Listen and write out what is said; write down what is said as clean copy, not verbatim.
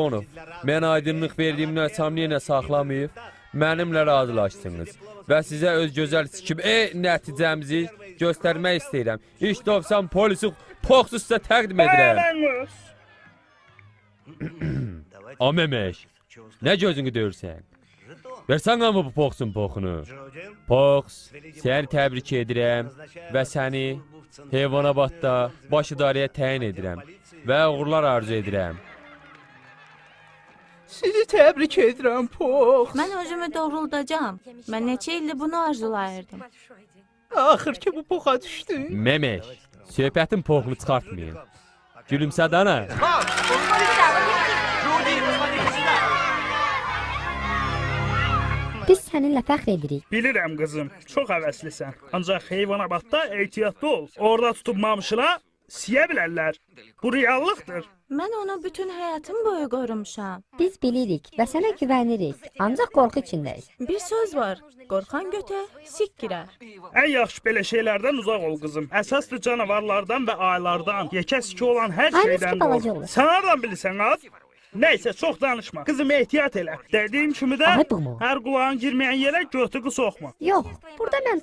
Onu, mən aydınlıq verdiyimdən samniyenə saxlamayıb, mənimlə razılaşdınız və sizə öz gözəl sikim nəticəmizi göstərmək istəyirəm. İş 90 polisi poxsuz sizə təqdim edirəm. Amemək, nə gözünü döyürsən? Versən ama bu poxsun poxunu. Pox, səni təbrik edirəm və səni heyvanabadda baş idarəyə təyin edirəm və uğurlar arzu edirəm. Sizi təbrik edirəm, Pox. Mən özümü doğruldacağım. Mən neçə ildir bunu arzulayırdım. Axır ki bu Poxa düşdü. Memək, söhbətin poxunu çıxartmayın. Gülümsəd ana. Biz səninlə fəxr edirik. Bilirəm qızım, çox həvəslisən. Ancaq heyvanabadda ehtiyatlı ol. Orada tutub mamışıla siyə bilərlər. Bu reallıqdır. Mən onu bütün həyatım boyu qorumuşam. Biz bilirik və sənə güvənirik. Ancaq qorxu içindəyik. Bir söz var. Qorxan götə sik girər. Ən yaxşı belə şeylərdən uzaq ol qızım. Əsaslı canavarlardan və aylardan, yekə-siki olan hər şeydən balaca qorx. olur. Sən hardan bilirsən az? Nəysə, çox danışma. Qızım, ehtiyat elə. Dediyim kimi də Ay, bu mu? hər qulağın girməyən yerə götüqü soxma. Yox, burada mən